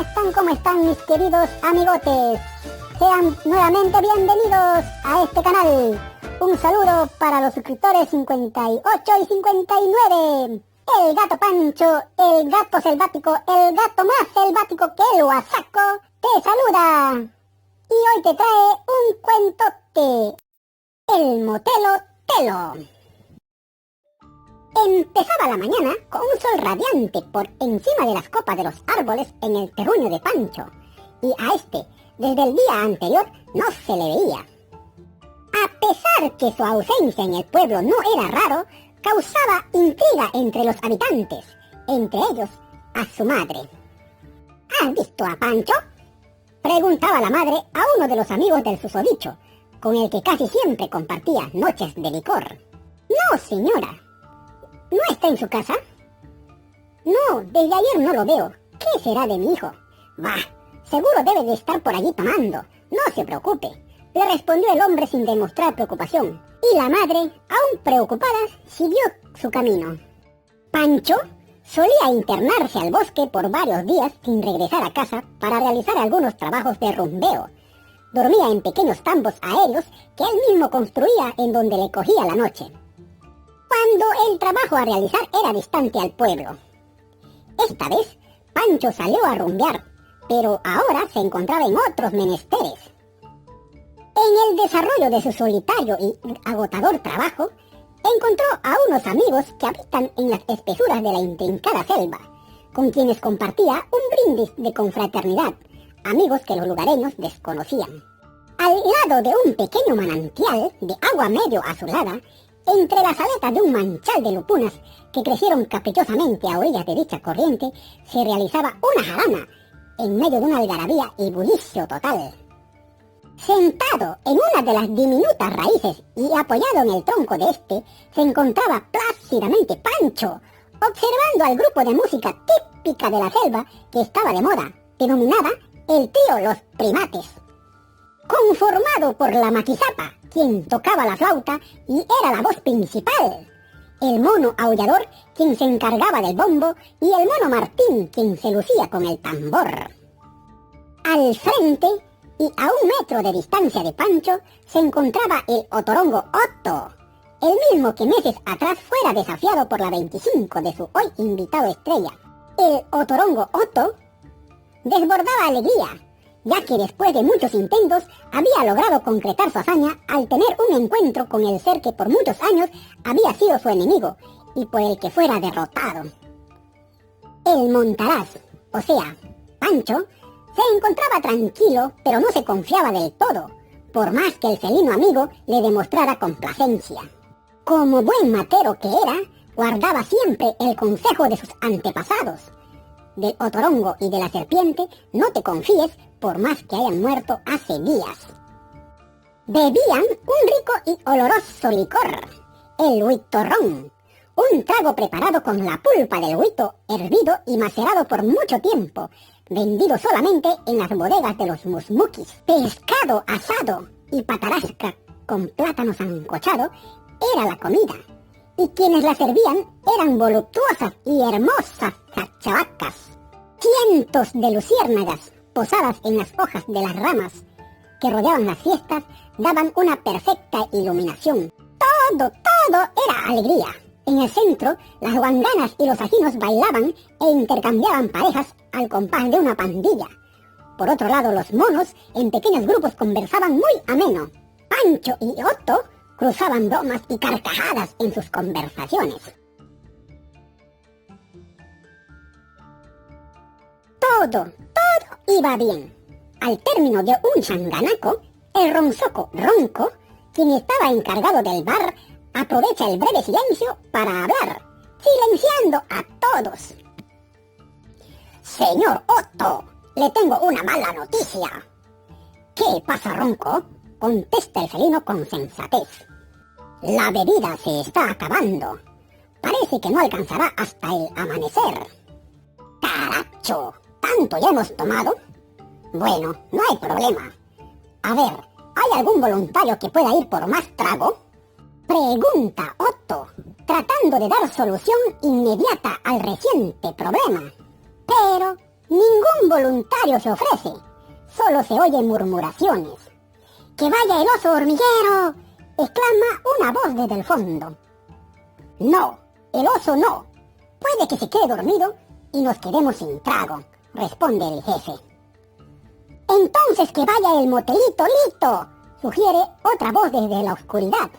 están? ¿Cómo están mis queridos amigotes? Sean nuevamente bienvenidos a este canal. Un saludo para los suscriptores 58 y 59. El gato Pancho, el gato selvático, el gato más selvático que el Huasaco, te saluda. Y hoy te trae un cuentote. El Motelo Telo. Empezaba la mañana con un sol radiante por encima de las copas de los árboles en el terruño de Pancho, y a este, desde el día anterior, no se le veía. A pesar que su ausencia en el pueblo no era raro, causaba intriga entre los habitantes, entre ellos a su madre. ¿Has visto a Pancho?, preguntaba la madre a uno de los amigos del susodicho, con el que casi siempre compartía noches de licor. No, señora. ¿No está en su casa? No, desde ayer no lo veo. ¿Qué será de mi hijo? Bah, seguro debe de estar por allí tomando. No se preocupe, le respondió el hombre sin demostrar preocupación. Y la madre, aún preocupada, siguió su camino. Pancho solía internarse al bosque por varios días sin regresar a casa para realizar algunos trabajos de rumbeo. Dormía en pequeños tambos aéreos que él mismo construía en donde le cogía la noche, cuando el trabajo a realizar era distante al pueblo. Esta vez, Pancho salió a rumbear, pero ahora se encontraba en otros menesteres. En el desarrollo de su solitario y agotador trabajo, encontró a unos amigos que habitan en las espesuras de la intrincada selva, con quienes compartía un brindis de confraternidad, amigos que los lugareños desconocían. Al lado de un pequeño manantial de agua medio azulada, entre las aletas de un manchal de lupunas que crecieron caprichosamente a orillas de dicha corriente, se realizaba una jarana en medio de una algarabía y bullicio total. Sentado en una de las diminutas raíces y apoyado en el tronco de este, se encontraba plácidamente Pancho, observando al grupo de música típica de la selva que estaba de moda, denominada el trío Los Primates, conformado por la Maquisapa, quien tocaba la flauta y era la voz principal, el mono aullador, quien se encargaba del bombo, y el mono Martín, quien se lucía con el tambor. Al frente, y a 1 metro de distancia de Pancho, se encontraba el otorongo Otto, el mismo que meses atrás fuera desafiado por la 25 de su hoy invitado estrella. El otorongo Otto desbordaba alegría, ya que después de muchos intentos había logrado concretar su hazaña al tener un encuentro con el ser que por muchos años había sido su enemigo y por el que fuera derrotado. El montaraz, o sea, Pancho, se encontraba tranquilo, pero no se confiaba del todo, por más que el felino amigo le demostrara complacencia. Como buen matero que era, guardaba siempre el consejo de sus antepasados. Del otorongo y de la serpiente no te confíes, por más que hayan muerto hace días. Bebían un rico y oloroso licor, el huitorrón, un trago preparado con la pulpa del huito hervido y macerado por mucho tiempo, vendido solamente en las bodegas de los musmuquis. Pescado asado y patarasca con plátano sancochado era la comida, y quienes la servían eran voluptuosas y hermosas chavacas. Cientos de luciérnagas posadas en las hojas de las ramas que rodeaban las fiestas daban una perfecta iluminación. Todo era alegría. En el centro, las guanganas y los ajinos bailaban e intercambiaban parejas al compás de una pandilla. Por otro lado, los monos en pequeños grupos conversaban muy ameno. Pancho y Otto cruzaban bromas y carcajadas en sus conversaciones. Todo iba bien. Al término de un changanaco, el ronzoco Ronco, quien estaba encargado del bar, aprovecha el breve silencio para hablar, silenciando a todos. Señor Otto, le tengo una mala noticia. ¿Qué pasa, Ronco?, contesta el felino con sensatez. La bebida se está acabando. Parece que no alcanzará hasta el amanecer. ¡Caracho! ¿Tanto ya hemos tomado? Bueno, no hay problema. A ver, ¿hay algún voluntario que pueda ir por más trago? Pregunta Otto, tratando de dar solución inmediata al reciente problema. Pero ningún ningún voluntario se ofrece. Solo se oyen murmuraciones. ¡Que vaya el oso hormiguero!, exclama una voz desde el fondo. No, el oso no. Puede que se quede dormido y nos quedemos sin trago, responde el jefe. Entonces que vaya el motelito Lito, sugiere otra voz desde la oscuridad.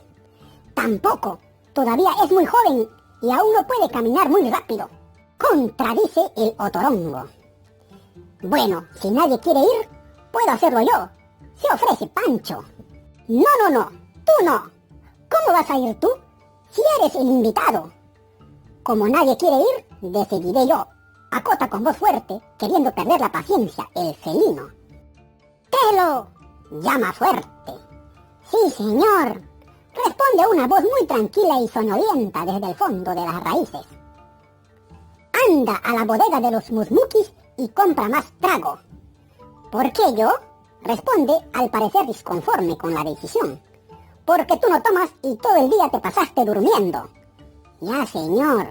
Tampoco, todavía es muy joven y aún no puede caminar muy rápido, contradice el otorongo. Bueno, si nadie quiere ir, puedo hacerlo yo, se ofrece Pancho. No, tú no. ¿Cómo vas a ir tú si eres el invitado? Como nadie quiere ir, decidiré yo, acota con voz fuerte, queriendo perder la paciencia, el felino. ¡Telo!, llama fuerte. Sí, señor, responde una voz muy tranquila y soñolienta desde el fondo de las raíces. Anda a la bodega de los musmukis y compra más trago. ¿Por qué yo?, responde al parecer disconforme con la decisión. Porque tú no tomas y todo el día te pasaste durmiendo. Ya, señor.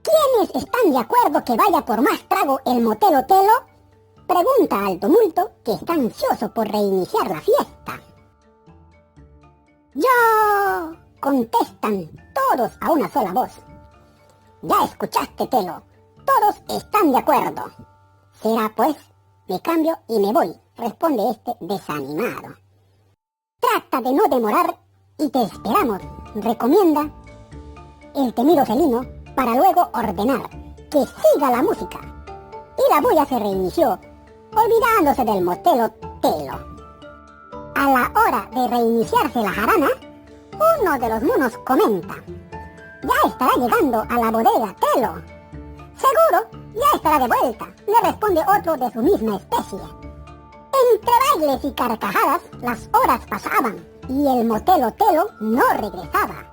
¿Quiénes están de acuerdo que vaya por más trago el motel Otelo?, pregunta al tumulto, que está ansioso por reiniciar la fiesta. ¡Yo!, contestan todos a una sola voz. Ya escuchaste, Telo, todos están de acuerdo. Será pues, me cambio y me voy, responde este desanimado. Trata de no demorar y te esperamos, recomienda el temido felino, para luego ordenar que siga la música. Y la bulla se reinició, olvidándose del motel Otelo. A la hora de reiniciarse la jarana, uno de los monos comenta: ya estará llegando a la bodega Telo. Seguro, ya estará de vuelta, le responde otro de su misma especie. Entre bailes y carcajadas, las horas pasaban y el motel Otelo no regresaba.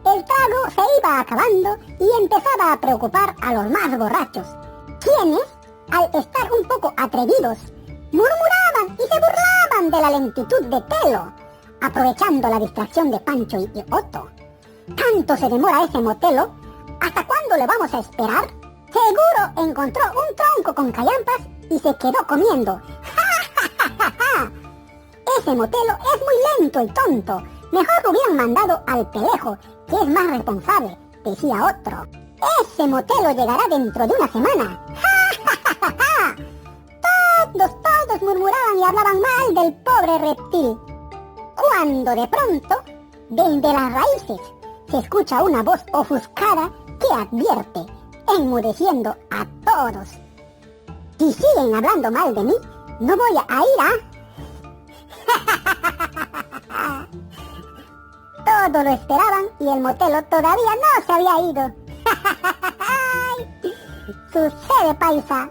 El trago se iba acabando y empezaba a preocupar a los más borrachos, quienes, al estar un poco atrevidos, murmuraban y se burlaban de la lentitud de Telo, aprovechando la distracción de Pancho y Otto. ¿Tanto se demora ese motelo? ¿Hasta cuándo le vamos a esperar? Seguro encontró un tronco con callampas y se quedó comiendo. Ese motelo es muy lento y tonto. Mejor lo hubieran mandado al Pelejo, que es más responsable, decía otro. Ese motelo llegará dentro de una semana. Todos murmuraban y hablaban mal del pobre reptil. Cuando de pronto, desde las raíces, se escucha una voz ofuscada que advierte, enmudeciendo a todos. Si siguen hablando mal de mí, no voy a ir a... Todos lo esperaban y el motelo todavía no se había ido. Sucede, paisa.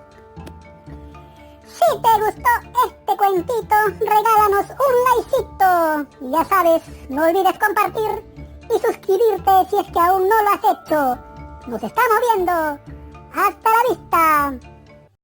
Si te gustó este cuentito, regálanos un likecito. Ya sabes, no olvides compartir y suscribirte si es que aún no lo has hecho. Nos estamos viendo. Hasta la vista.